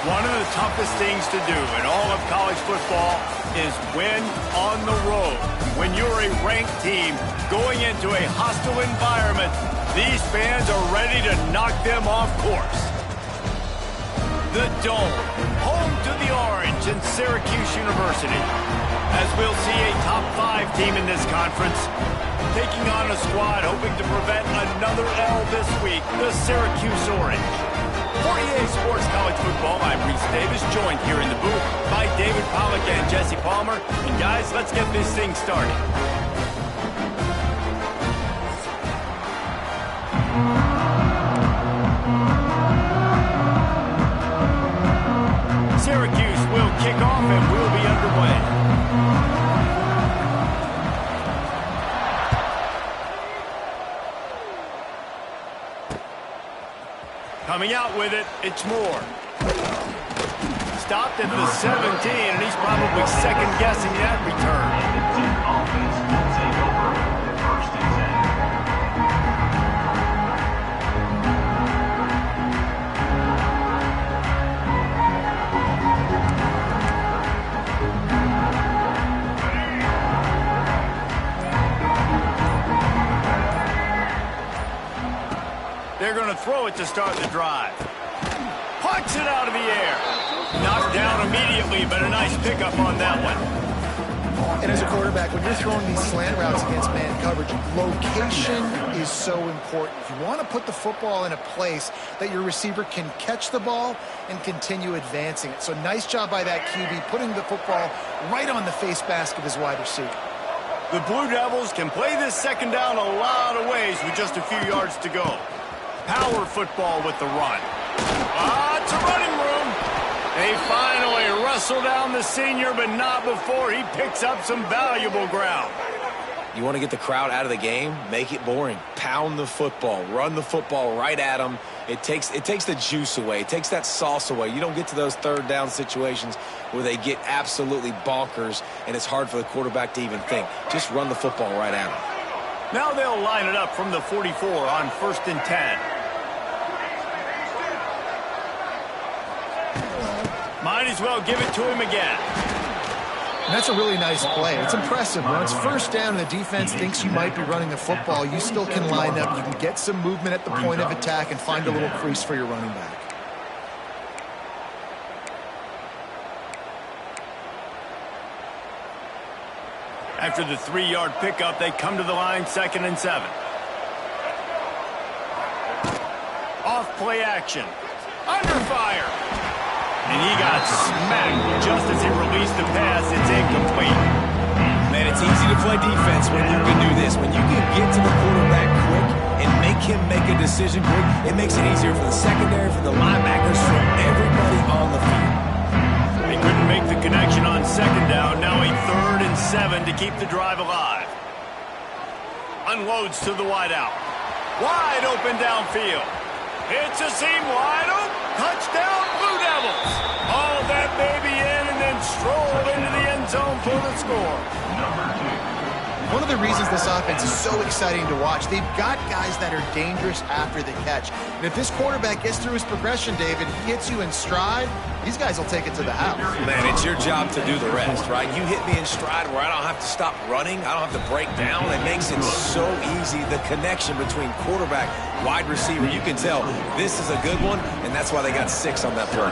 One of the toughest things to do in all of college football is win on the road. When you're a ranked team going into a hostile environment, these fans are ready to knock them off course. The Dome, home to the Orange and Syracuse University. As we'll see a top 5 team in this conference, taking on a squad hoping to prevent another L this week, the Syracuse Orange. For EA Sports College Football, I'm Reese Davis, joined here in the booth by David Pollack and Jesse Palmer. And guys, let's get this thing started. Syracuse will kick off and we'll be underway. Coming out with it, it's Moore. Stopped at the 17, and he's probably second-guessing that return. Offense will take over 1st and 10. They're going to throw it to start the drive. Punts it out of the air. Knocked down immediately, but a nice pickup on that one. And as a quarterback, when you're throwing these slant routes against man coverage, location is so important. You want to put the football in a place that your receiver can catch the ball and continue advancing it. So nice job by that QB, putting the football right on the face mask of his wide receiver. The Blue Devils can play this second down a lot of ways with just a few yards to go. Power football with the run. It's a running room. They finally wrestle down the senior, but not before he picks up some valuable ground. You want to get the crowd out of the game? Make it boring. Pound the football. Run the football right at them. It takes the juice away. It takes that sauce away. You don't get to those third down situations where they get absolutely bonkers, and it's hard for the quarterback to even think. Just run the football right at them. Now they'll line it up from the 44 on 1st and 10. Might as well give it to him again. And that's a really nice play. It's impressive. When it's 1st down and the defense thinks you might be running the football, you still can line up. You can get some movement at the point of attack and find a little crease for your running back. After the 3-yard pickup, they come to the line 2nd and 7. Off play action. Under fire. And he got smacked just as he released the pass. It's incomplete. Man, it's easy to play defense when you can do this. When you can get to the quarterback quick and make him make a decision quick, it makes it easier for the secondary, for the linebackers, for everybody on the field. They couldn't make the connection on 2nd down. Now a 3rd and 7 to keep the drive alive. Unloads to the wideout. Wide open downfield. It's a seam wide open. Touchdown, Blue Devils. All that baby in and then stroll into the end zone for the score. One of the reasons this offense is so exciting to watch, they've got guys that are dangerous after the catch. And if this quarterback gets through his progression, David, he hits you in stride, these guys will take it to the house. Man, it's your job to do the rest, right? You hit me in stride where I don't have to stop running. I don't have to break down. It makes it so easy. The connection between quarterback, wide receiver, you can tell this is a good one, and that's why they got 6 on that play.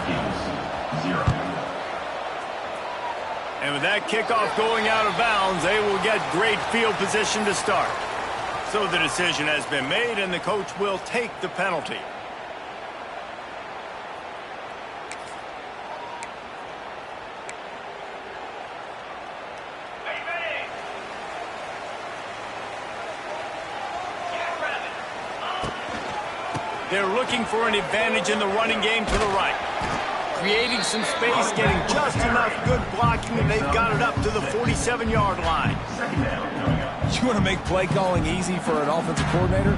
And with that kickoff going out of bounds, they will get great field position to start. So the decision has been made, and the coach will take the penalty. They're looking for an advantage in the running game to the right. Creating some space, getting just enough good blocking, and they've got it up to the 47-yard line. You want to make play calling easy for an offensive coordinator?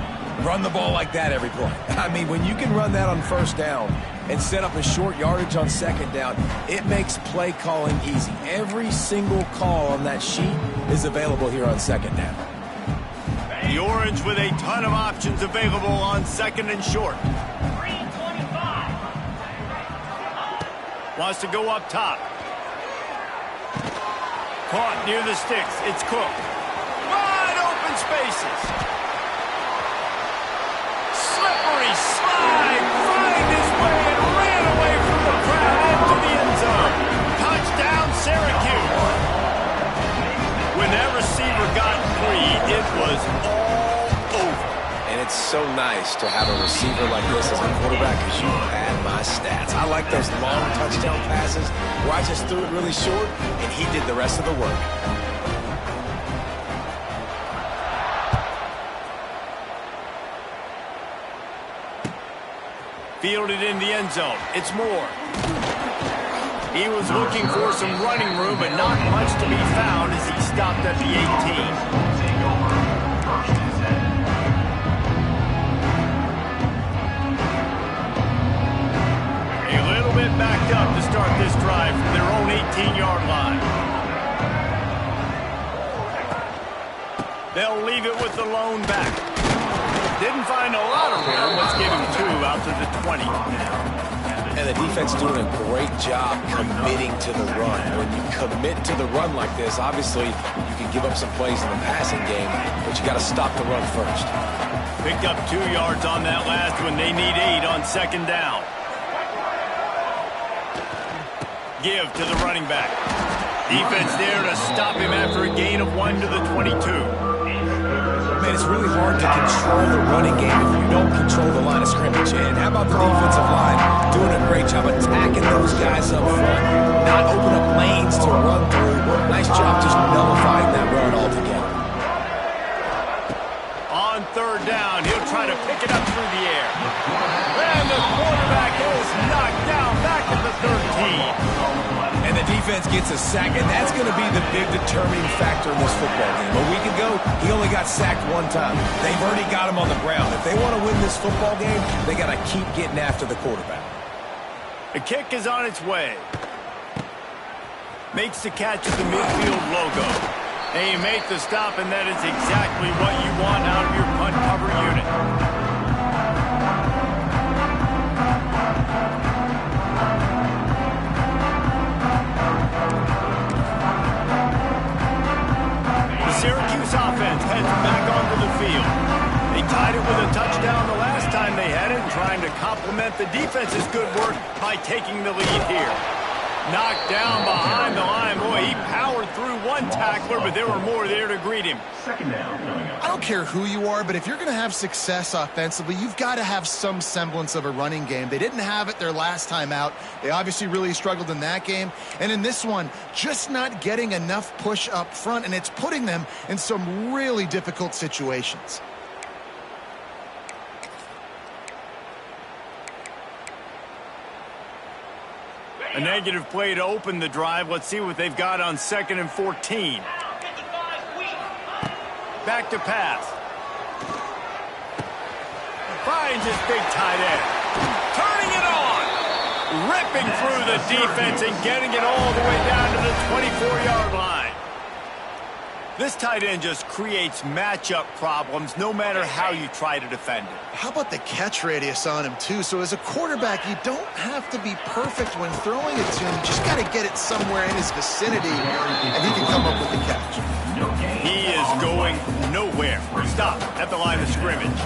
Run the ball like that every play. I mean, when you can run that on 1st down and set up a short yardage on 2nd down, it makes play calling easy. Every single call on that sheet is available here on 2nd down. The Orange with a ton of options available on 2nd and short. Wants to go up top. Caught near the sticks. It's Cook. Wide open spaces. Slippery slide. Find his way and ran away from the crowd into the end zone. Touchdown, Syracuse. When that receiver got free, it was all over. And it's so nice to have a receiver like this as a quarterback because you had my stats. I like those long touchdown passes where I just threw it really short and he did the rest of the work. Fielded in the end zone. It's Moore. He was looking for some running room, but not much to be found as he stopped at the 18. Backed up to start this drive from their own 18-yard line. They'll leave it with the lone back. Didn't find a lot of room. Let's give him 2 out to the 20. And the defense doing a great job committing to the run. When you commit to the run like this, obviously you can give up some plays in the passing game, but you got to stop the run first. Picked up 2 yards on that last one. They need 8 on second down. Give to the running back. Defense there to stop him after a gain of 1 to the 22. Man, it's really hard to control the running game if you don't control the line of scrimmage. And how about the defensive line doing a great job attacking those guys up front, not open up lanes to run through. Nice job just nullifying that run altogether. On third down, he'll try to pick it up through the air. And the quarterback is knocked down back at the 13. And the defense gets a sack, and that's going to be the big determining factor in this football game. A week ago, he only got sacked 1 time. They've already got him on the ground. If they want to win this football game, they got to keep getting after the quarterback. The kick is on its way. Makes the catch at the midfield logo. And you make the stop, and that is exactly what you want out of your punt cover unit. Syracuse offense heads back onto the field. They tied it with a touchdown the last time they had it, trying to complement the defense's good work by taking the lead here. Knocked down behind the line. Boy, he powered through 1 tackler, but there were more there to greet him. I don't care who you are, but if you're going to have success offensively, you've got to have some semblance of a running game. They didn't have it their last time out. They obviously really struggled in that game. And in this one, just not getting enough push up front, and it's putting them in some really difficult situations. A negative play to open the drive. Let's see what they've got on 2nd and 14. Back to pass. Finds his big tight end. Turning it on. Ripping through the defense and getting it all the way down to the 24-yard line. This tight end just creates matchup problems no matter how you try to defend it. How about the catch radius on him, too? So as a quarterback, you don't have to be perfect when throwing it to him. You just got to get it somewhere in his vicinity, and he can come up with the catch. He is going nowhere. Stop at the line of scrimmage.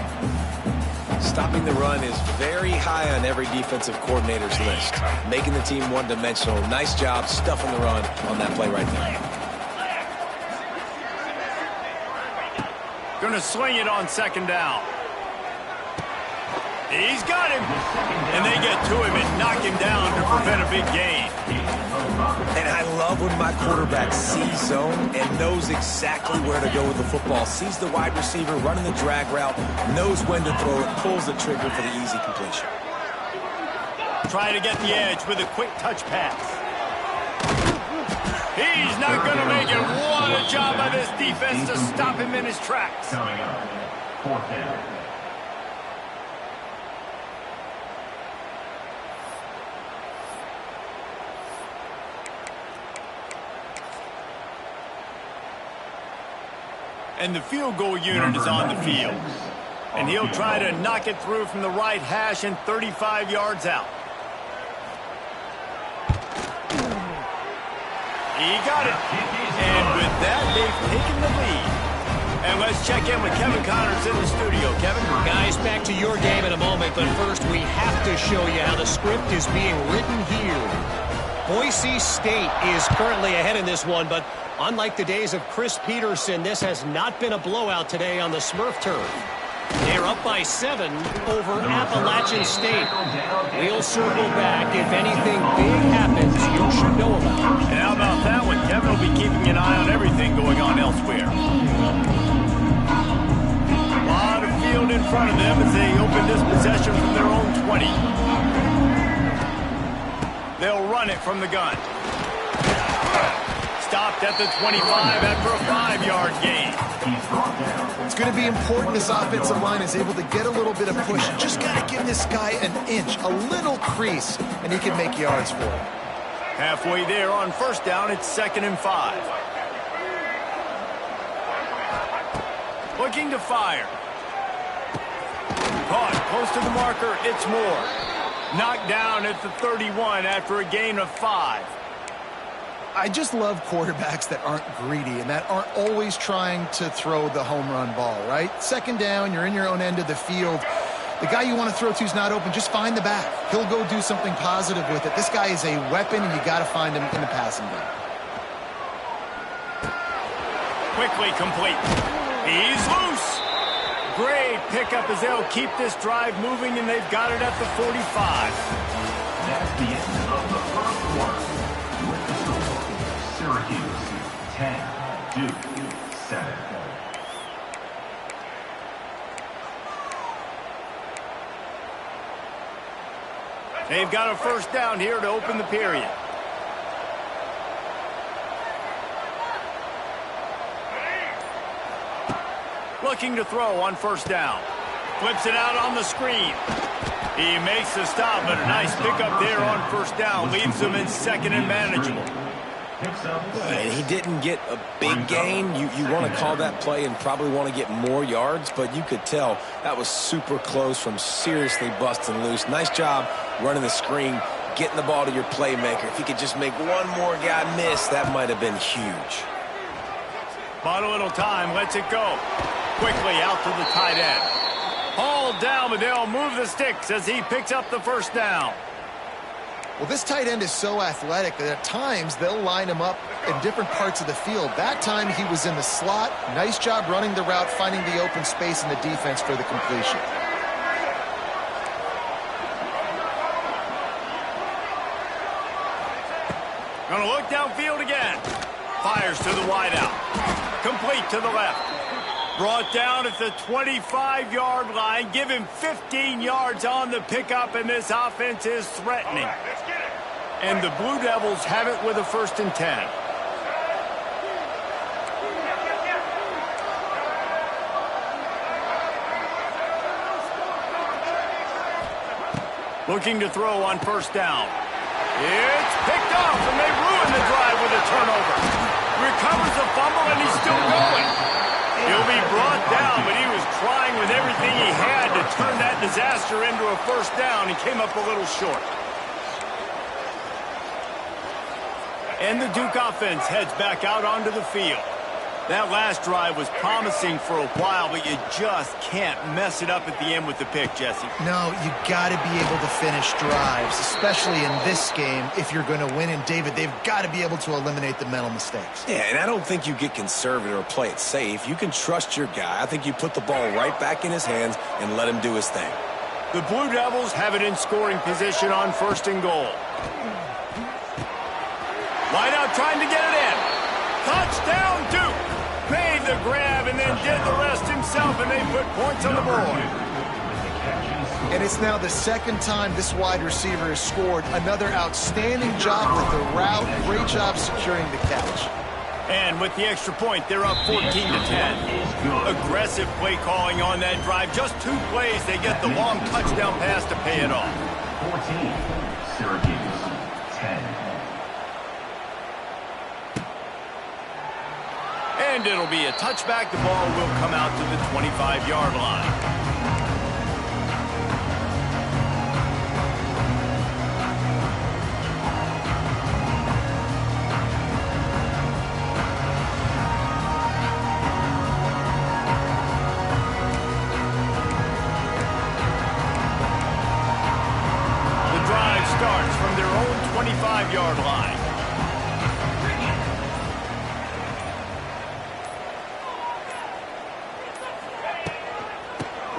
Stopping the run is very high on every defensive coordinator's list. Making the team one-dimensional. Nice job stuffing the run on that play right there. Going to sling it on 2nd down. He's got him. And they get to him and knock him down to prevent a big gain. And I love when my quarterback sees zone and knows exactly where to go with the football. Sees the wide receiver running the drag route, knows when to throw it, pulls the trigger for the easy completion. Trying to get the edge with a quick touch pass. He's not going to make it. What a job by this defense to stop him in his tracks. Coming up, 4th down. And the field goal unit is on the field. And he'll try to knock it through from the right hash and 35 yards out. He got it. And with that, they've taken the lead. And let's check in with Kevin Connors in the studio. Kevin? Guys, back to your game in a moment, but first we have to show you how the script is being written here. Boise State is currently ahead in this one, but unlike the days of Chris Peterson, this has not been a blowout today on the Smurf turf. They're up by 7 over Appalachian State. We'll circle back if anything big happens you should know about. And how about that one? Kevin will be keeping an eye on everything going on elsewhere. A lot of field in front of them as they open this possession from their own 20. They'll run it from the gun. Stopped at the 25 after a 5-yard gain. It's going to be important this offensive line is able to get a little bit of push. You just got to give this guy an inch, a little crease, and he can make yards for it. Halfway there on first down, it's 2nd and 5. Looking to fire. Caught close to the marker, it's Moore. Knocked down at the 31 after a gain of 5. I just love quarterbacks that aren't greedy and that aren't always trying to throw the home run ball, right? 2nd down, you're in your own end of the field. The guy you want to throw to is not open. Just find the back. He'll go do something positive with it. This guy is a weapon, and you got to find him in the passing game. Quickly complete. He's loose. Great pickup as they'll keep this drive moving, and they've got it at the 45. That's the end of the first quarter. With the score, Syracuse 10, Duke 7. They've got a first down here to open the period. Looking to throw on first down. Flips it out on the screen. He makes the stop, but a nice pickup there on first down. Leaves him in 2nd and manageable. And he didn't get a big gain. You want to call that play and probably want to get more yards, but you could tell that was super close from seriously busting loose. Nice job running the screen, getting the ball to your playmaker. If he could just make one more guy miss, that might have been huge. Bought a little time, lets it go. Quickly out to the tight end. Hauled down, but they'll move the sticks as he picks up the first down. Well, this tight end is so athletic that at times they'll line him up in different parts of the field. That time he was in the slot. Nice job running the route, finding the open space in the defense for the completion. Gonna look downfield again. Fires to the wideout. Complete to the left. Brought down at the 25-yard line. Give him 15 yards on the pickup, and this offense is threatening. And the Blue Devils have it with a 1st and 10. Looking to throw on first down. It's picked off, and they ruin the drive with a turnover. Recovers the fumble, and he's still going. He'll be brought down, but he was trying with everything he had to turn that disaster into a first down. He came up a little short. And the Duke offense heads back out onto the field. That last drive was promising for a while, but you just can't mess it up at the end with the pick, Jesse. No, you got to be able to finish drives, especially in this game if you're going to win. And, David, they've got to be able to eliminate the mental mistakes. Yeah, and I don't think you get conservative or play it safe. You can trust your guy. I think you put the ball right back in his hands and let him do his thing. The Blue Devils have it in scoring position on 1st and goal. Wide out trying to get it in. Touchdown, Duke. Made the grab and then did the rest himself, and they put points on the board. And it's now the 2nd time this wide receiver has scored. Another outstanding job with the route. Great job securing the catch. And with the extra point, they're up 14 to 10. Aggressive play calling on that drive. Just 2 plays, they get the long touchdown pass to pay it off. 14, Syracuse 10. And it'll be a touchback. The ball will come out to the 25-yard line.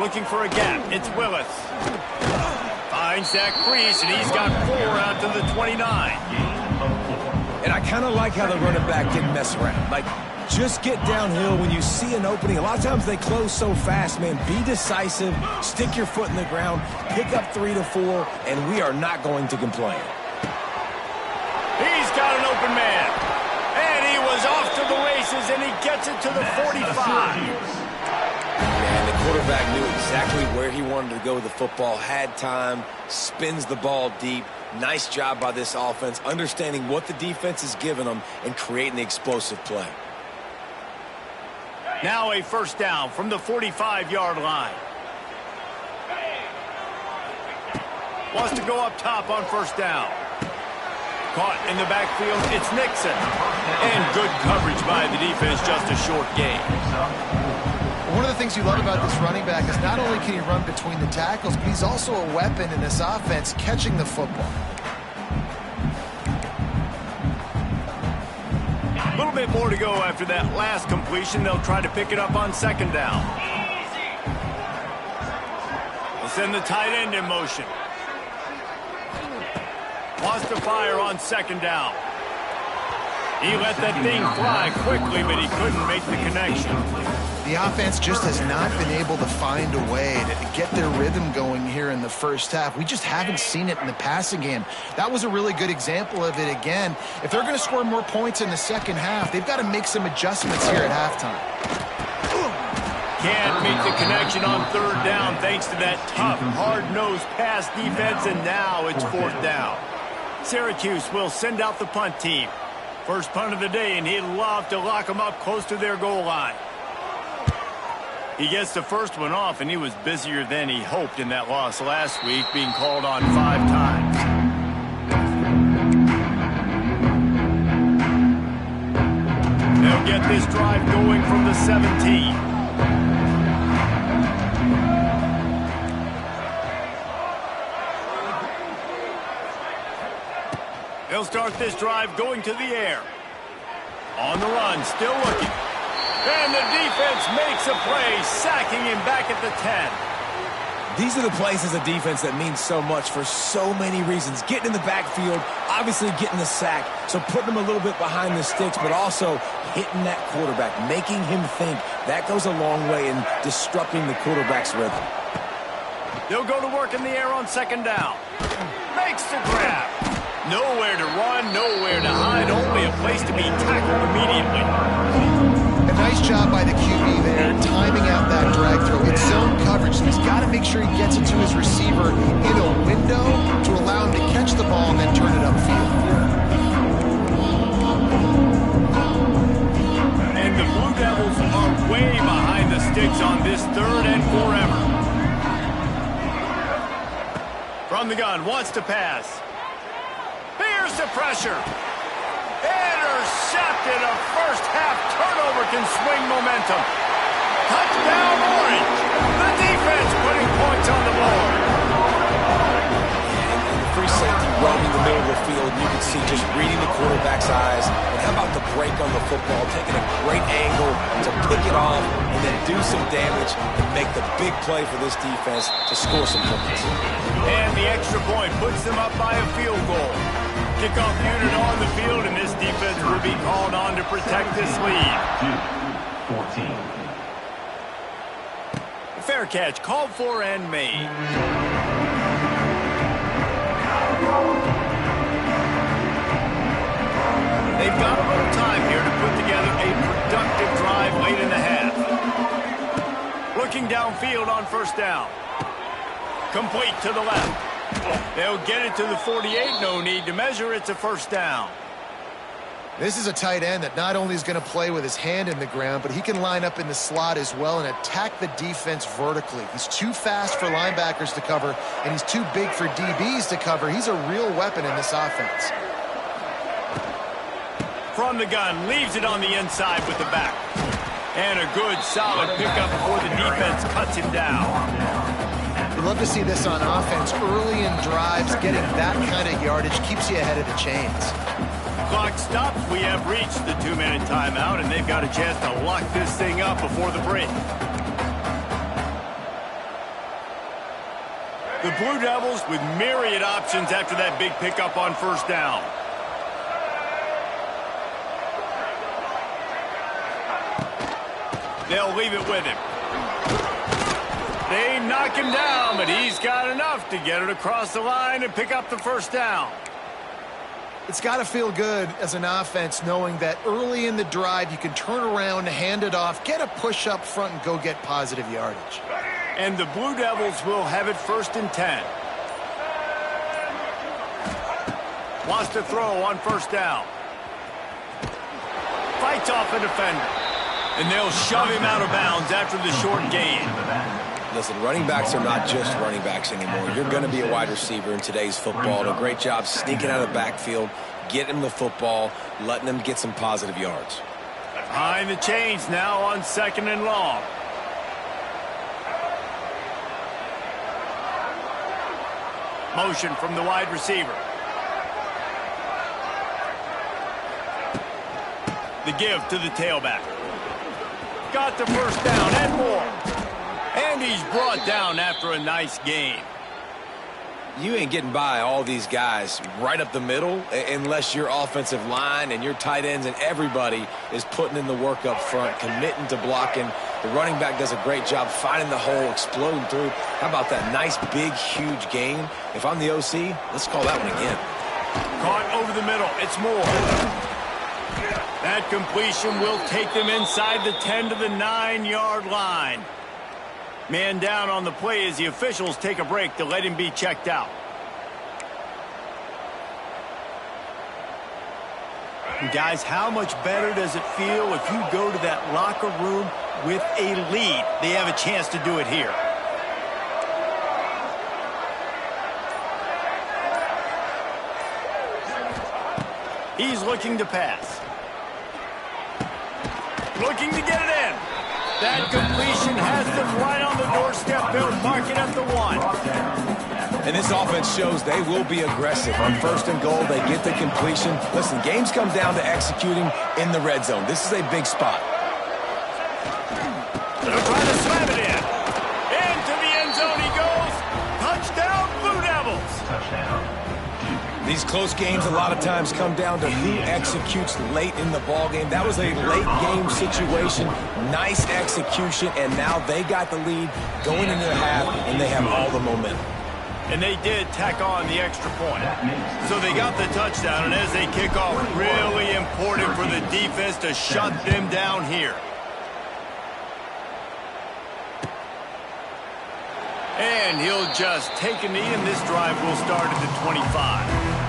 Looking for a gap. It's Willis. Finds that crease, and he's got 4 out to the 29. And I kind of like how the running back didn't mess around. Like, just get downhill when you see an opening. A lot of times they close so fast, man. Be decisive, stick your foot in the ground, pick up 3 to 4, and we are not going to complain. He's got an open man. And he was off to the races, and he gets it to the 45. And the quarterback knew exactly where he wanted to go with the football, had time, spins the ball deep. Nice job by this offense, understanding what the defense is giving them and creating the explosive play. Now a first down from the 45-yard line. Wants to go up top on first down. Caught in the backfield, it's Nixon. And good coverage by the defense, just a short gain. One of the things you love about this running back is not only can he run between the tackles, but he's also a weapon in this offense catching the football. A little bit more to go after that last completion. They'll try to pick it up on second down. They'll send the tight end in motion. Wants to fire on second down. He let that thing fly quickly, but he couldn't make the connection. The offense just has not been able to find a way to get their rhythm going here in the first half. We just haven't seen it in the passing game. That was a really good example of it again. If they're going to score more points in the second half, they've got to make some adjustments here at halftime. Can't make the connection on third down thanks to that tough, hard-nosed pass defense, and now it's fourth down. Syracuse will send out the punt team. First punt of the day, and he'd love to lock them up close to their goal line. He gets the first one off, and he was busier than he hoped in that loss last week, being called on 5 times. They'll get this drive going from the 17. They'll start this drive going to the air. On the run, still looking. And the defense makes a play, sacking him back at the 10. These are the plays as a defense that mean so much for so many reasons. Getting in the backfield, obviously getting the sack, so putting him a little bit behind the sticks, but also hitting that quarterback, making him think. That goes a long way in disrupting the quarterback's rhythm. They'll go to work in the air on second down. Makes the grab. Nowhere to run, nowhere to hide, only a place to be tackled immediately. A nice job by the QB there, timing out that drag throw. It's zone coverage, so he's got to make sure he gets it to his receiver in a window to allow him to catch the ball and then turn it upfield. And the Blue Devils are way behind the sticks on this third and forever. From the gun, wants to pass. Here's the pressure. Intercepted. A first-half turnover can swing momentum. Touchdown, Orange. The defense putting points on the board. And the free safety roaming the middle of the field. You can see just reading the quarterback's eyes. And how about the break on the football? Taking a great angle to pick it off and then do some damage and make the big play for this defense to score some points. And the extra point puts them up by a field goal. Kickoff unit on the field, and this defense will be called on to protect this lead. 14. Fair catch, called for and made. They've got a little time here to put together a productive drive late in the half. Looking downfield on first down. Complete to the left. They'll get it to the 48. No need to measure. It's a first down. This is a tight end that not only is going to play with his hand in the ground, but he can line up in the slot as well and attack the defense vertically. He's too fast for linebackers to cover, and he's too big for DBs to cover. He's a real weapon in this offense. From the gun, leaves it on the inside with the back. And a good, solid pickup before the defense cuts him down. We'd love to see this on offense. Early in drives, getting that kind of yardage keeps you ahead of the chains. Clock stops. We have reached the 2-minute timeout, and they've got a chance to lock this thing up before the break. The Blue Devils with myriad options after that big pickup on first down. They'll leave it with him. They knock him down, but he's got enough to get it across the line and pick up the first down. It's got to feel good as an offense knowing that early in the drive you can turn around, hand it off, get a push up front, and go get positive yardage. And the Blue Devils will have it 1st and 10. Wants to throw on first down. Fights off a defender. And they'll shove him out of bounds after the short gain. Listen, running backs are not just running backs anymore. You're going to be a wide receiver in today's football. And a great job sneaking out of the backfield, getting him the football, letting him get some positive yards. Behind the chains now on 2nd and long. Motion from the wide receiver. The give to the tailback. Got the first down and more. And he's brought down after a nice gain. You ain't getting by all these guys right up the middle unless your offensive line and your tight ends and everybody is putting in the work up front, committing to blocking. The running back does a great job finding the hole, exploding through. How about that nice, big, huge gain? If I'm the OC, let's call that one again. Caught over the middle. It's Moore. That completion will take them inside the 10 to the 9-yard line. Man down on the play as the officials take a break to let him be checked out. And guys, how much better does it feel if you go to that locker room with a lead? They have a chance to do it here. He's looking to pass. Looking to get it in. That completion has them right on the doorstep. They'll mark it at the 1. And this offense shows they will be aggressive. On 1st and goal, they get the completion. Listen, games come down to executing in the red zone. This is a big spot. They're trying to slam it in. Into the end zone he goes. Touchdown, Blue Devils. Touchdown. These close games a lot of times come down to who executes late in the ballgame. That was a late game situation. Nice execution, and now they got the lead going into the half, and they have all the momentum. And they did tack on the extra point. So they got the touchdown, and as they kick off, really important for the defense to shut them down here. And he'll just take a knee, and this drive will start at the 25.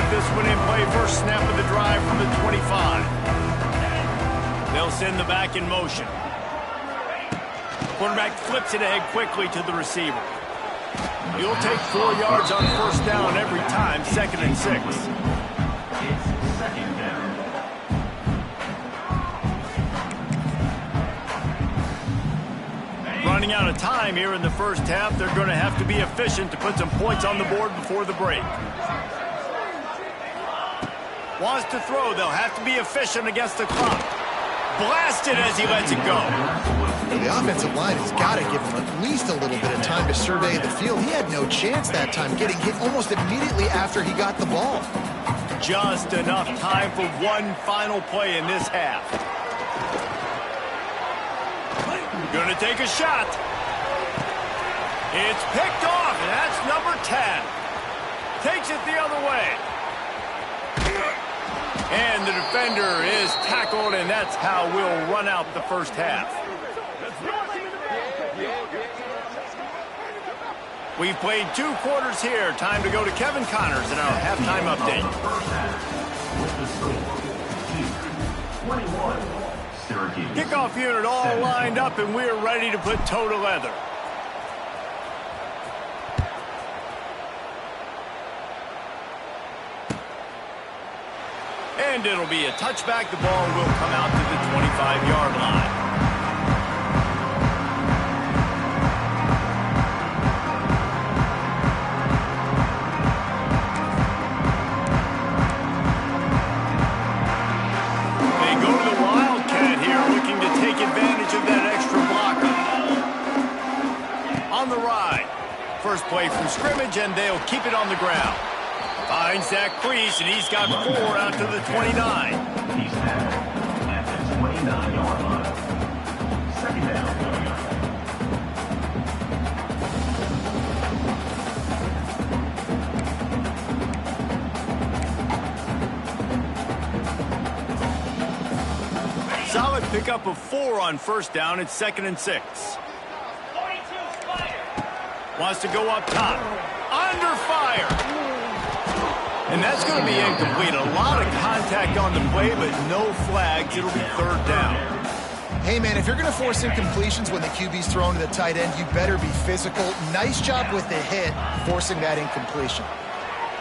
This one in play, first snap of the drive from the 25. They'll send the back in motion. Quarterback flips it ahead quickly to the receiver. He'll take 4 yards on first down every time, 2nd and 6. It's 2nd down. Running out of time here in the first half, they're going to have to be efficient to put some points on the board before the break. Wants to throw. They'll have to be efficient against the clock. Blasted as he lets it go. The offensive line has got to give him at least a little bit of time to survey the field. He had no chance that time, getting hit almost immediately after he got the ball. Just enough time for one final play in this half. Gonna take a shot. It's picked off, and that's number 10. Takes it the other way. And the defender is tackled, and that's how we'll run out the first half. We've played 2 quarters here. Time to go to Kevin Connors in our halftime update. With the score, 21, Syracuse. Kickoff unit all lined up, and we're ready to put toe to leather. And it'll be a touchback. The ball will come out to the 25-yard line. First play from scrimmage, and they'll keep it on the ground. Finds that crease, and he's got 4 out to the 29. He's tackled at the 29-yard line. Second down. Solid pickup of 4 on first down. It's 2nd and 6. Wants to go up top. Under fire. And that's going to be incomplete. A lot of contact on the play, but no flags. It'll be 3rd down. Hey, man, if you're going to force incompletions when the QB's thrown to the tight end, you better be physical. Nice job with the hit, forcing that incompletion.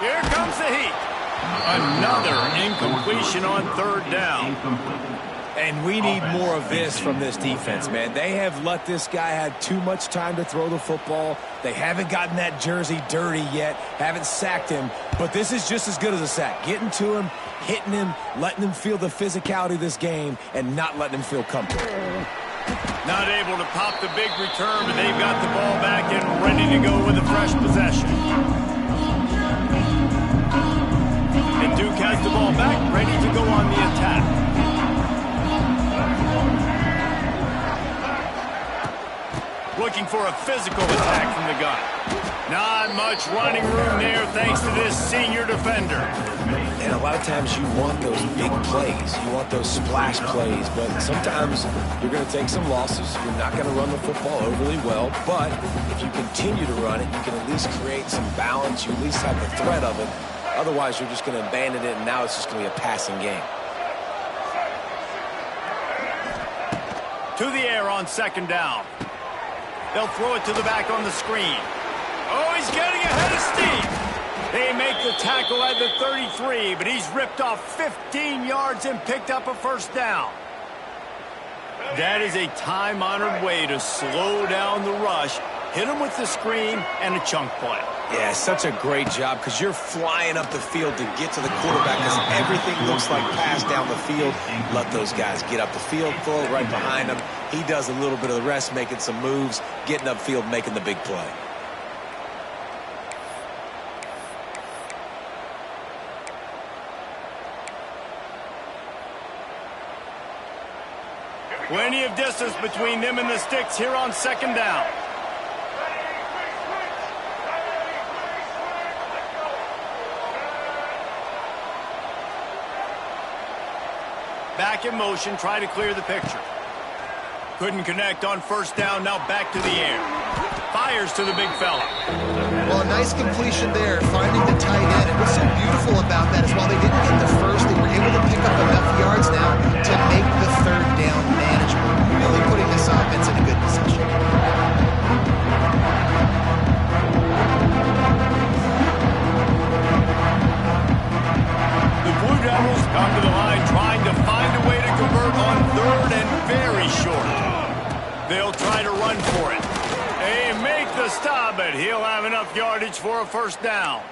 Here comes the heat. Another incompletion on 3rd down. And we need more of this from this defense, man. They have let this guy have too much time to throw the football. They haven't gotten that jersey dirty yet, haven't sacked him. But this is just as good as a sack. Getting to him, hitting him, letting him feel the physicality of this game, and not letting him feel comfortable. Not able to pop the big return, but they've got the ball back and ready to go with a fresh possession. And Duke has the ball back, ready to go on the attack. Looking for a physical attack from the gun. Not much running room there thanks to this senior defender. And a lot of times you want those big plays. You want those splash plays. But sometimes you're going to take some losses. You're not going to run the football overly well. But if you continue to run it, you can at least create some balance. You at least have the threat of it. Otherwise, you're just going to abandon it, and now it's just going to be a passing game. To the air on 2nd down. They'll throw it to the back on the screen. Oh, he's getting ahead of steam. They make the tackle at the 33, but he's ripped off 15 yards and picked up a 1st down. That is a time-honored way to slow down the rush, hit him with the screen, and a chunk play. Yeah, such a great job because you're flying up the field to get to the quarterback because everything looks like pass down the field. Let those guys get up the field, throw it right behind him. He does a little bit of the rest, making some moves, getting upfield, making the big play. Plenty of distance between them and the sticks here on 2nd down. Back in motion, try to clear the picture. Couldn't connect on 1st down, now back to the air. Fires to the big fella. Well, a nice completion there, finding the tight end. And what's so beautiful about that is while they didn't get the first, they were able to pick up enough yards now to make the 3rd down manageable. Really putting this offense in a good position. The Blue Devils come to the line trying to find a way to convert on 3rd and very short. They'll try to run for it. They make the stop, but he'll have enough yardage for a 1st down.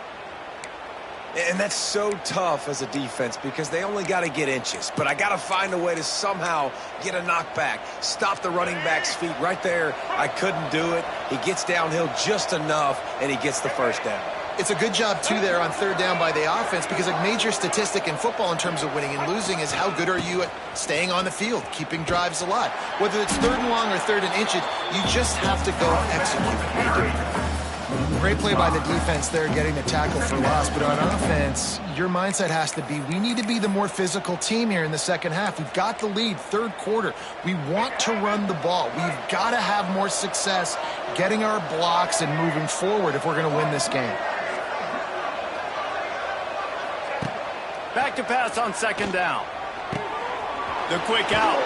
And that's so tough as a defense because they only got to get inches. But I got to find a way to somehow get a knockback, stop the running back's feet right there. I couldn't do it. He gets downhill just enough, and he gets the 1st down. It's a good job, too, there on 3rd down by the offense because a major statistic in football in terms of winning and losing is how good are you at staying on the field, keeping drives alive. Whether it's 3rd and long or 3rd and inches, you just have to go execute. Great play by the defense there, getting the tackle for loss. But on offense, your mindset has to be, we need to be the more physical team here in the 2nd half. We've got the lead, 3rd quarter. We want to run the ball. We've got to have more success getting our blocks and moving forward if we're going to win this game. Back to pass on 2nd down. The quick out.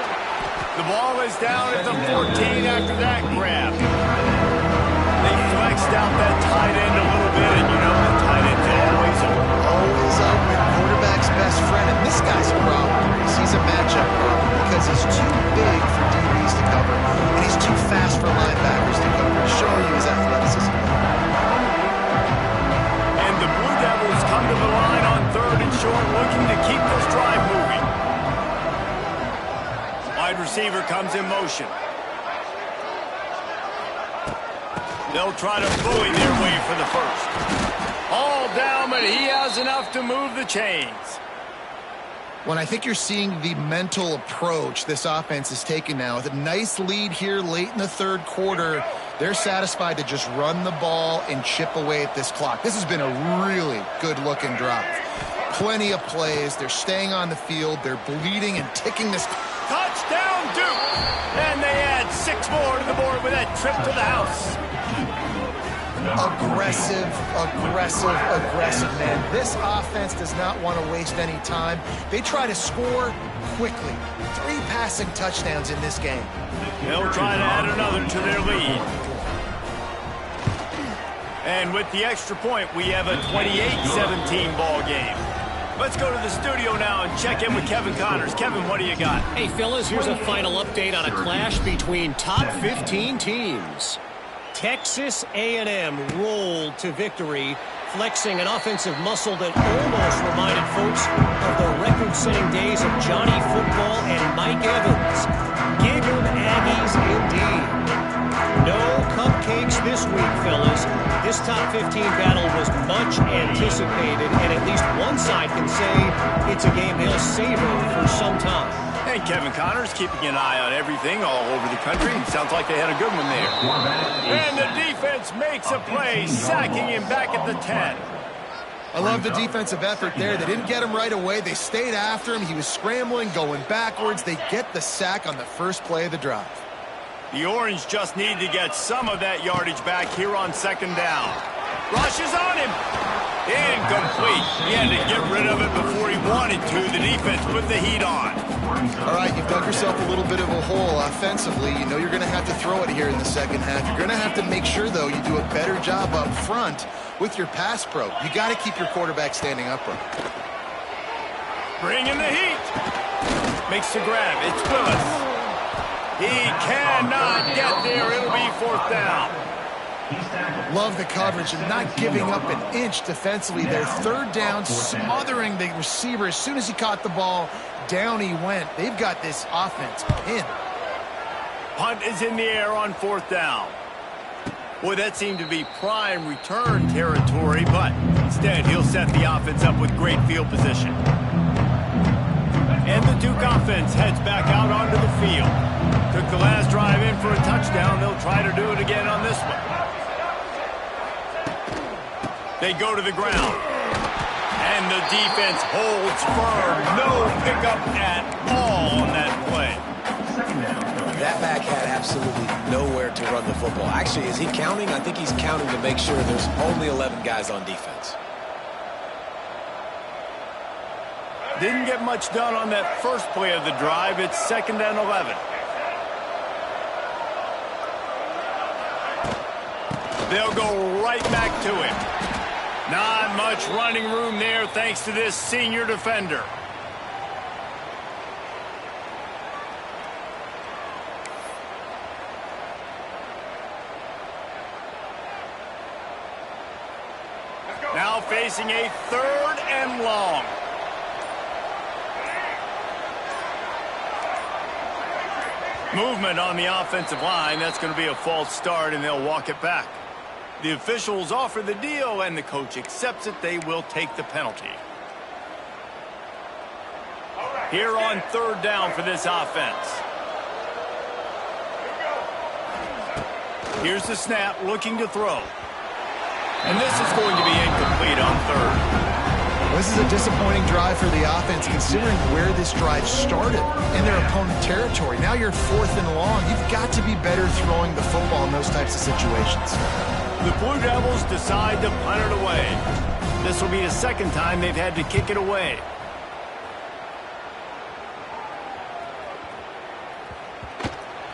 The ball is down at the 14 after that grab. They flexed out that tight end a little bit, and you know the tight end's always open. Always open. Quarterback's best friend, and this guy's a problem. He's a matchup problem because he's too big for DBs to cover, and he's too fast for linebackers to cover, showing you his athleticism. And the Blue Devils come to the line on 3rd and short, looking to keep this drive moving. Wide receiver comes in motion. They'll try to bully their way for the first. All down, but he has enough to move the chains. When I think you're seeing the mental approach this offense is taking now. With a nice lead here late in the third quarter, they're satisfied to just run the ball and chip away at this clock. This has been a really good-looking drive. Plenty of plays. They're staying on the field. They're bleeding and ticking this. Touchdown, Duke! And they add 6 more to the board with that trip to the house. Aggressive, man. This offense does not want to waste any time. They try to score quickly. 3 passing touchdowns in this game. They'll try to add another to their lead. And with the extra point, we have a 28-17 ball game. Let's go to the studio now and check in with Kevin Connors. Kevin, what do you got? Hey, fellas, here's a final update on a clash between top 15 teams. Texas A&M rolled to victory, flexing an offensive muscle that almost reminded folks of the record-setting days of Johnny Football and Mike Evans. Give 'em Aggies indeed. No cupcakes this week, fellas. This top 15 battle was much anticipated, and at least one side can say it's a game they'll savor for some time. And Kevin Connors keeping an eye on everything all over the country. Sounds like they had a good one there. And the defense makes a play, sacking him back at the 10. I love the defensive effort there. They didn't get him right away. They stayed after him. He was scrambling, going backwards. They get the sack on the first play of the drive. The Orange just need to get some of that yardage back here on second down. Rushes on him. Incomplete. He had to get rid of it before he wanted to. The defense put the heat on. All right, you've dug yourself a little bit of a hole offensively. You know you're going to have to throw it here in the second half. You're going to have to make sure, though, you do a better job up front with your pass pro. You got to keep your quarterback standing upright. Bring in the heat. Makes the grab. It's Willis. He cannot get there. It'll be 4th down. Love the coverage and not giving up an inch defensively. Their 3rd down, smothering the receiver. As soon as he caught the ball, down he went. They've got this offense pinned. Punt is in the air on 4th down. Boy, that seemed to be prime return territory, but instead he'll set the offense up with great field position. And the Duke offense heads back out onto the field. Took the last drive in for a touchdown. They'll try to do it again on this one. They go to the ground. And the defense holds firm. No pickup at all on that play. That back had absolutely nowhere to run the football. Actually, is he counting? I think he's counting to make sure there's only 11 guys on defense. Didn't get much done on that first play of the drive. It's 2nd and 11. They'll go right back to him. Not much running room there thanks to this senior defender. Now facing a 3rd and long. Movement on the offensive line. That's going to be a false start, and they'll walk it back. The officials offer the deal, and the coach accepts it. They will take the penalty. Here on 3rd down for this offense. Here's the snap, looking to throw. And this is going to be incomplete on 3rd. This is a disappointing drive for the offense, considering where this drive started in their opponent territory. Now you're 4th and long. You've got to be better throwing the football in those types of situations. The Blue Devils decide to punt it away. This will be the 2nd time they've had to kick it away.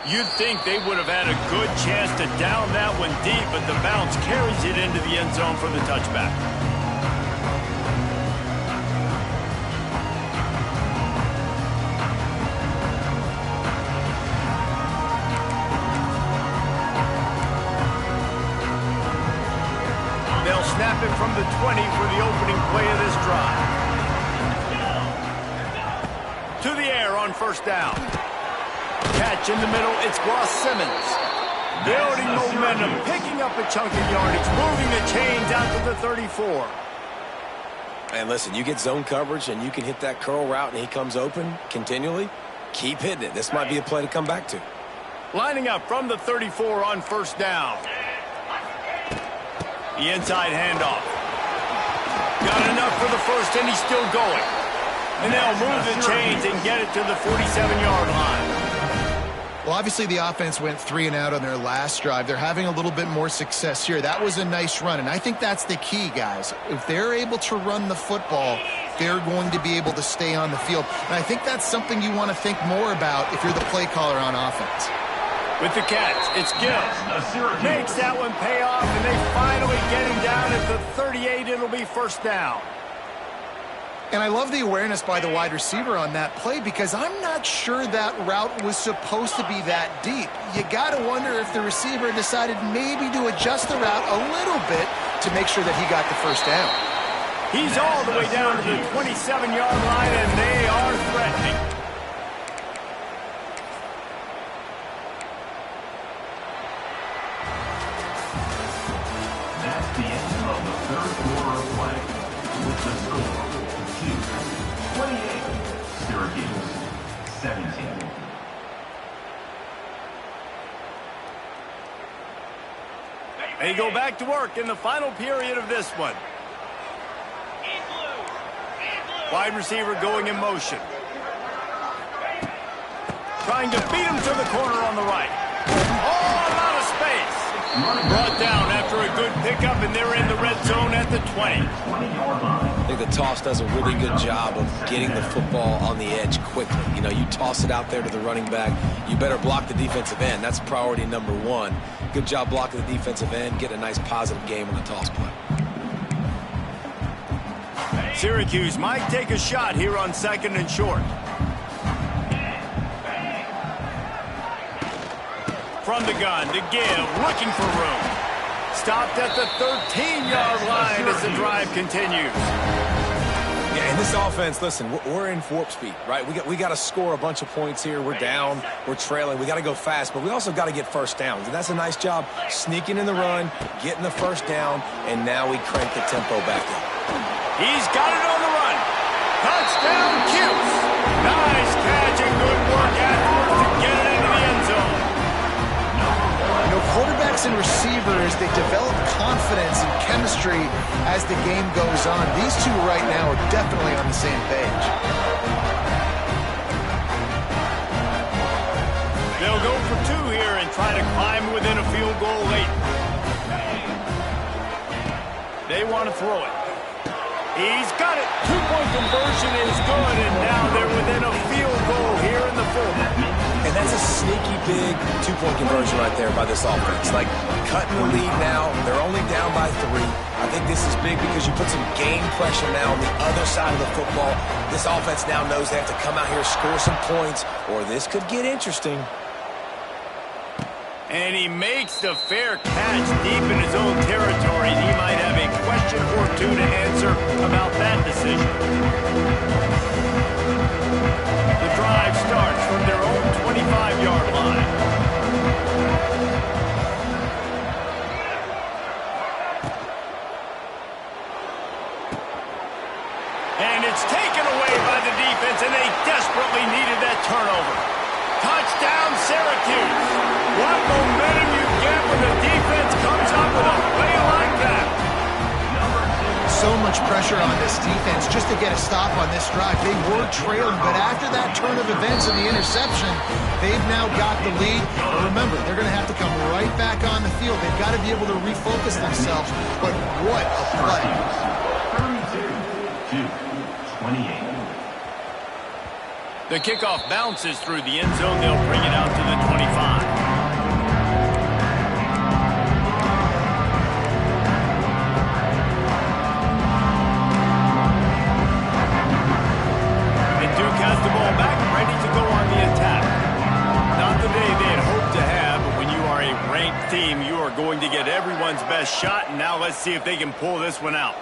You'd think they would have had a good chance to down that one deep, but the bounce carries it into the end zone for the touchback. They'll snap it from the 20 for the opening play of this drive. To the air on 1st down. Catch in the middle, it's Ross Simmons. Building momentum, picking up a chunk of yardage, moving the chains out to the 34. And listen, you get zone coverage and you can hit that curl route and he comes open continually. Keep hitting it. This might be a play to come back to. Lining up from the 34 on first down. The inside handoff. Got enough for the first, and he's still going. And they'll move the chains and get it to the 47-yard line. Well, obviously the offense went 3 and out on their last drive. They're having a little bit more success here. That was a nice run, and I think that's the key, guys. If they're able to run the football, they're going to be able to stay on the field. And I think that's something you want to think more about if you're the play caller on offense. With the catch, it's Gill. Makes that one pay off, and they finally get him down at the 38. It'll be first down. And I love the awareness by the wide receiver on that play because I'm not sure that route was supposed to be that deep. You got to wonder if the receiver decided maybe to adjust the route a little bit to make sure that he got the first down. He's all the way down to the 27-yard line, and they are threatening. That's the end of the third quarter of play. With the score, 28, Syracuse, 17. They go back to work in the final period of this one. Wide receiver going in motion. Trying to beat him to the corner on the right. Oh, a lot of space. Brought down after a good pickup, and they're in the red zone at the 20. I think the toss does a really good job of getting the football on the edge quickly. You know, you toss it out there to the running back. You better block the defensive end. That's priority number one. Good job blocking the defensive end. Get a nice positive game on the toss play. Syracuse might take a shot here on second and short. From the gun to give, looking for room. Stopped at the 13-yard line as the drive continues. Yeah, and this offense, listen, we're in warp speed, right? We got to score a bunch of points here. We're down, we're trailing. We got to go fast, but we also got to get first downs. And that's a nice job sneaking in the run, getting the first down, and now we crank the tempo back up. He's got it on the run. Touchdown, Cuse. Nice catch and good work afterwards to get it into the end zone. You know, quarterbacks and receivers, they develop confidence and chemistry as the game goes on. These two right now are definitely on the same page. They'll go for two here and try to climb within a field goal late. They want to throw it. He's got it. Two-point conversion is good, and now they're within a field goal here in the fourth. And that's a sneaky big two-point conversion right there by this offense. Like, cutting the lead now. They're only down by 3. I think this is big because you put some game pressure now on the other side of the football. This offense now knows they have to come out here, score some points, or this could get interesting. And he makes the fair catch deep in his own territory. He might have a question or two to answer about that decision. The drive starts from their own 25-yard line. And it's taken away by the defense, and they desperately needed that turnover. Touchdown, Syracuse. What momentum you get when the defense comes up with a play like that. So much pressure on this defense just to get a stop on this drive. They were trailing, but after that turn of events and the interception, they've now got the lead. But remember, they're going to have to come right back on the field. They've got to be able to refocus themselves. But what a play. 32-28. The kickoff bounces through the end zone. They'll bring it out to the 25. Has the ball back, ready to go on the attack. Not the day they had hoped to have, but when you are a ranked team, you are going to get everyone's best shot, and now let's see if they can pull this one out.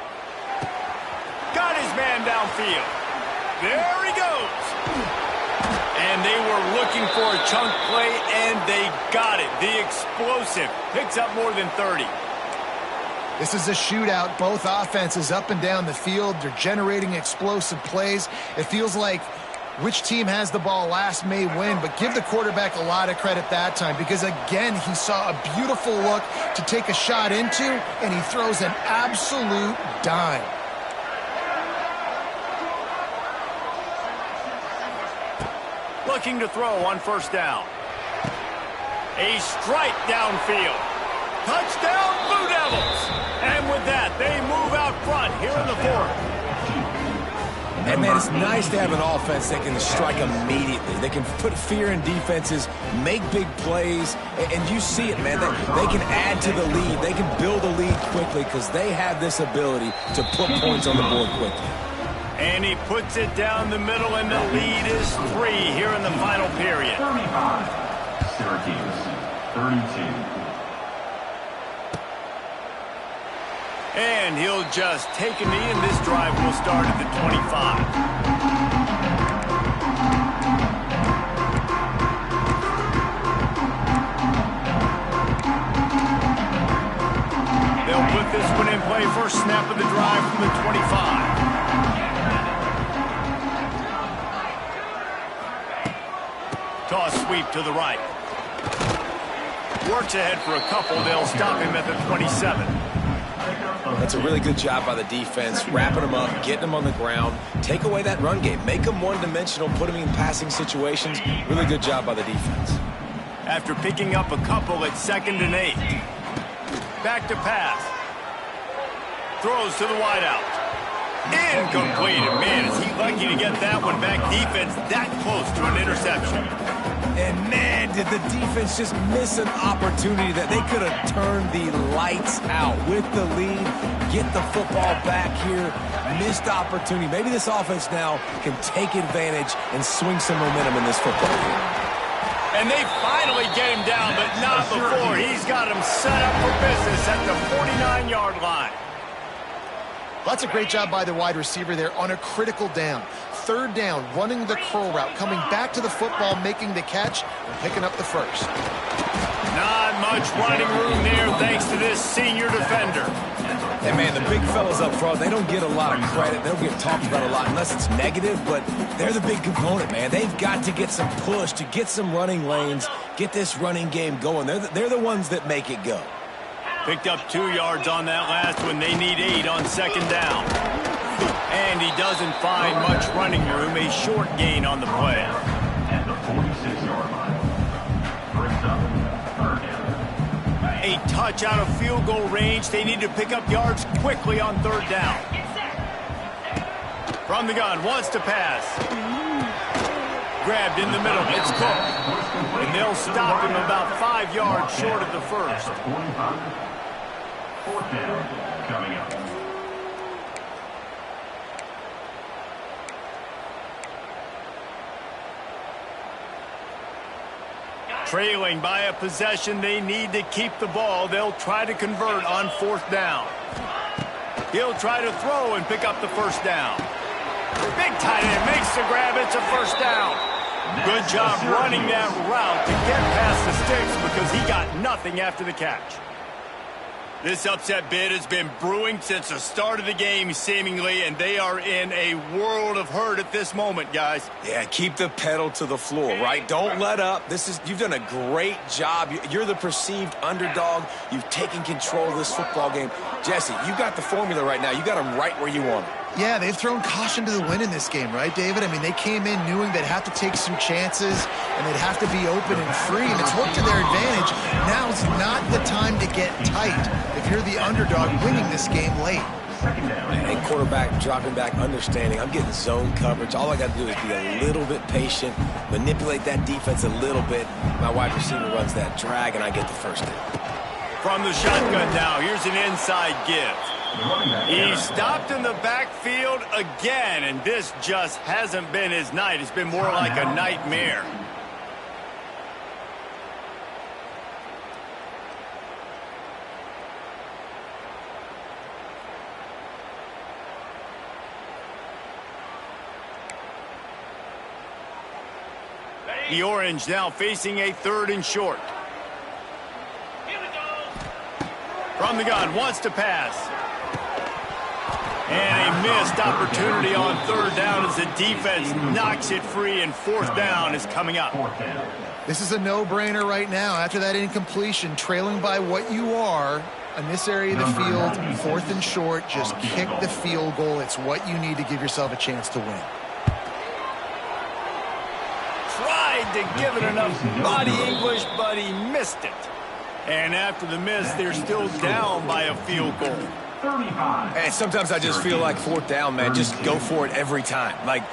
Got his man downfield. There he goes. And they were looking for a chunk play, and they Got it. The explosive. Picks up more than 30. This is a shootout. Both offenses up and down the field. They're generating explosive plays. It feels like which team has the ball last may win, but give the quarterback a lot of credit that time because, again, he saw a beautiful look to take a shot into, and he throws an absolute dime. Looking to throw on first down. A strike downfield. Touchdown, Blue Devils! And with that, they move out front here in the fourth. And, man, it's nice to have an offense that can strike immediately. They can put fear in defenses, make big plays, and you see it, man. They can add to the lead. They can build a lead quickly because they have this ability to put points on the board quickly. And he puts it down the middle, and the lead is 3 here in the final period. 35, Syracuse, 32. And he'll just take a knee, and this drive will start at the 25. They'll put this one in play. First snap of the drive from the 25. Toss sweep to the right. Works ahead for a couple. They'll stop him at the 27. That's a really good job by the defense, wrapping them up, getting them on the ground, take away that run game, make them one-dimensional, put them in passing situations. Really good job by the defense. After picking up a couple at 2nd and 8. Back to pass. Throws to the wideout. Incomplete. And man, is he lucky to get that one back. Defense that close to an interception. And, man, did the defense just miss an opportunity that they could have turned the lights out with the lead, get the football back here, missed opportunity. Maybe this offense now can take advantage and swing some momentum in this football game. And they finally get him down, but not before. He's got him set up for business at the 49-yard line. That's a great job by the wide receiver there on a critical down. 3rd down, running the curl route, coming back to the football, making the catch, and picking up the first. Not much running room there thanks to this senior defender. And, man, the big fellas up front, they don't get a lot of credit. They don't get talked about a lot unless it's negative, but they're the big component, man. They've got to get some push to get some running lanes, get this running game going. They're the ones that make it go. Picked up 2 yards on that last one. They need 8 on 2nd down. And he doesn't find much running room. A short gain on the play. At the 46-yard line. First up, 3rd down. A touch out of field goal range. They need to pick up yards quickly on 3rd down. From the gun, wants to pass. Grabbed in the middle. It's Cook. And they'll stop him about 5 yards short of the first. 4th down coming up. Trailing by a possession, they need to keep the ball. They'll try to convert on 4th down. He'll try to throw and pick up the first down. Big tight end makes the grab. It's a first down. Good job running that route to get past the sticks because he got nothing after the catch. This upset bid has been brewing since the start of the game, seemingly, and they are in a world of hurt at this moment, guys. Yeah, keep the pedal to the floor, right? Don't let up. You've done a great job. You're the perceived underdog. You've taken control of this football game. Jesse, you got the formula right now. You got them right where you want them. Yeah, they've thrown caution to the wind in this game, right, David? I mean, they came in knowing they'd have to take some chances and they'd have to be open and free, and it's worked to their advantage. Now's not the time to get tight if you're the underdog winning this game late. And quarterback dropping back, understanding I'm getting zone coverage. All I got to do is be a little bit patient, manipulate that defense a little bit. My wide receiver runs that drag, and I get the first down. From the shotgun now, here's an inside give. He stopped in the backfield again, and this just hasn't been his night. It's been more like a nightmare. The Orange now facing a 3rd and short. From the gun, wants to pass. And a missed opportunity on third down as the defense knocks it free, and fourth down is coming up. This is a no-brainer right now. After that incompletion, trailing by what you are in this area of the field, fourth and short, just kick the field goal. It's what you need to give yourself a chance to win. Tried to give it enough body English, but he missed it. And after the miss, they're still down by a field goal. And sometimes I just feel like fourth down, man, just go for it every time. Like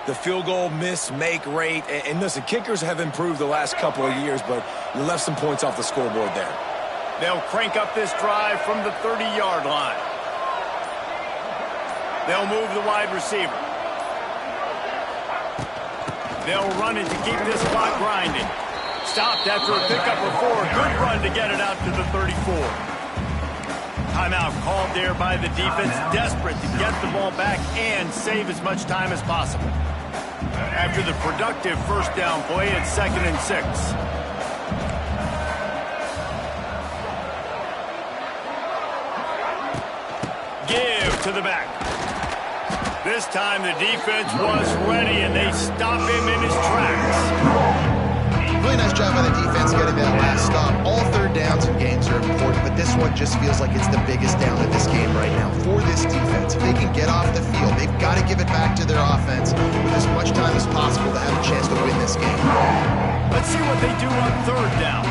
the field goal miss, make rate. And listen, kickers have improved the last couple of years, but you left some points off the scoreboard there. They'll crank up this drive from the 30-yard line. They'll move the wide receiver. They'll run it to keep this clock grinding. Stopped after a pickup of 4. Good run to get it out to the 34. Timeout called there by the defense, desperate to get the ball back and save as much time as possible. After the productive first down play, it's 2nd and 6. Give to the back. This time the defense was ready, and they stop him in his tracks. Really nice job by the defense getting that last stop. All third downs in games are important, but this one just feels like it's the biggest down of this game right now for this defense. If they can get off the field, they've got to give it back to their offense with as much time as possible to have a chance to win this game. Let's see what they do on third down.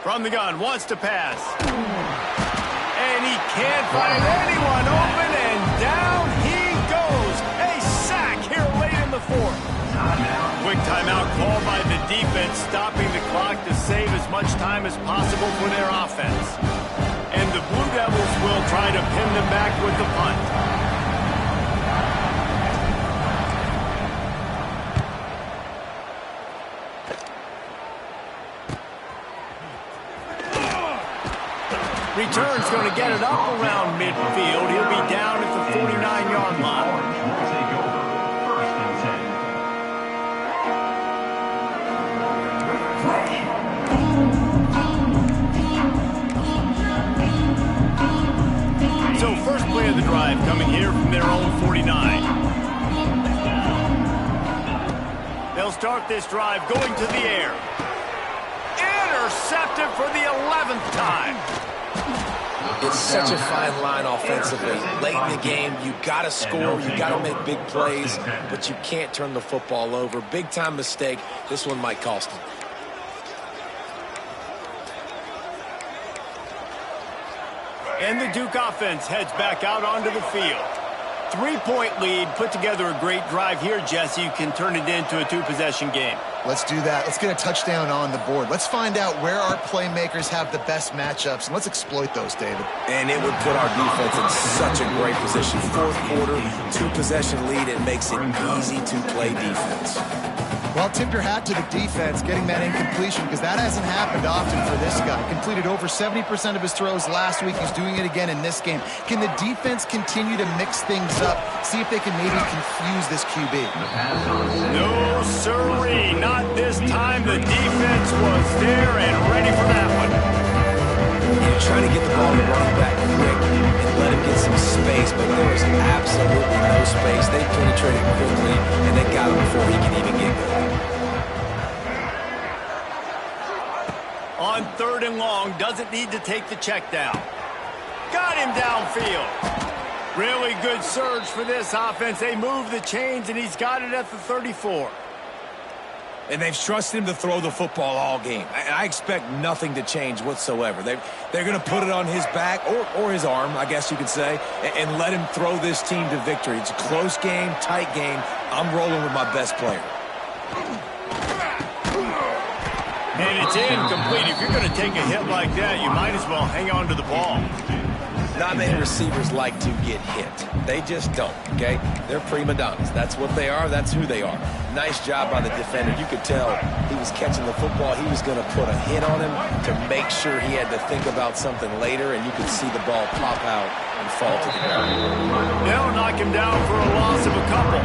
From the gun, wants to pass. And he can't find anyone open, and down he goes. A sack here late in the fourth. Quick timeout called by the defense, stopping the clock to save as much time as possible for their offense. And the Blue Devils will try to pin them back with the punt. Return's going to get it up around midfield. He'll be down at the 49-yard line. Take over. 1st and 10. So first play of the drive coming here from their own 49. They'll start this drive going to the air. Intercepted for the 11th time. It's such a fine line offensively. Late in the game, you got to score, you got to make big plays, but you can't turn the football over. Big-time mistake. This one might cost them. And the Duke offense heads back out onto the field. 3-point lead, put together a great drive here, Jesse. You can turn it into a 2-possession game. Let's do that. Let's get a touchdown on the board. Let's find out where our playmakers have the best matchups, and let's exploit those, David. And it would put our defense in such a great position. Fourth quarter, 2-possession lead. It makes it easy to play defense. Well, tip your hat to the defense getting that incompletion, because that hasn't happened often for this guy. Completed over 70% of his throws last week. He's doing it again in this game. Can the defense continue to mix things up, see if they can maybe confuse this QB? No, sirree. Not this time. The defense was there and ready for that one. You're trying to get the ball to running back quick and let him get some space, but there was absolutely no space. They penetrated quickly, and they got him before he could even get going. On 3rd and long, doesn't need to take the check down. Got him downfield. Really good surge for this offense. They move the chains, and he's got it at the 34. And they've trusted him to throw the football all game. I expect nothing to change whatsoever. They're going to put it on his back, or his arm, I guess you could say, and let him throw this team to victory. It's a close game, tight game. I'm rolling with my best player. And it's incomplete. If you're going to take a hit like that, you might as well hang on to the ball. Not many receivers like to get hit. They just don't, okay? They're prima donnas. That's what they are. That's who they are. Nice job by the defender. You could tell he was catching the football. He was going to put a hit on him to make sure he had to think about something later, and you could see the ball pop out and fall to the ground. They'll knock him down for a loss of a couple.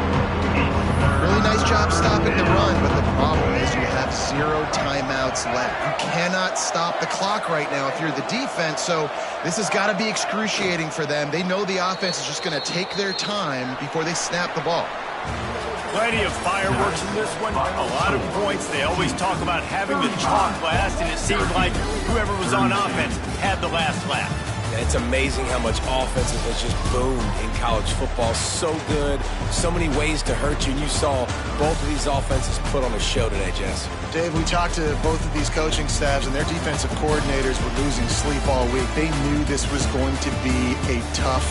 Really nice job stopping the run, but the problem is you have 0 timeouts left. You cannot stop the clock right now if you're the defense, so this has got to be excruciating for them. They know the offense is just going to take their time before they snap the ball. Plenty of fireworks in this one. A lot of points. They always talk about having the chalk last, and it seemed like whoever was on offense had the last laugh. And it's amazing how much offense has just boomed in college football. So good. So many ways to hurt you. And you saw both of these offenses put on a show today, Jess. Dave, we talked to both of these coaching staffs, and their defensive coordinators were losing sleep all week. They knew this was going to be a tough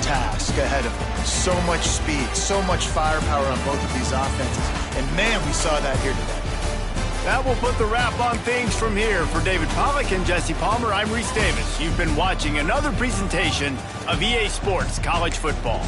task ahead of them. So much speed, so much firepower on both of these offenses. And, man, we saw that here today. That will put the wrap on things from here. For David Pollack and Jesse Palmer, I'm Reese Davis. You've been watching another presentation of EA Sports College Football.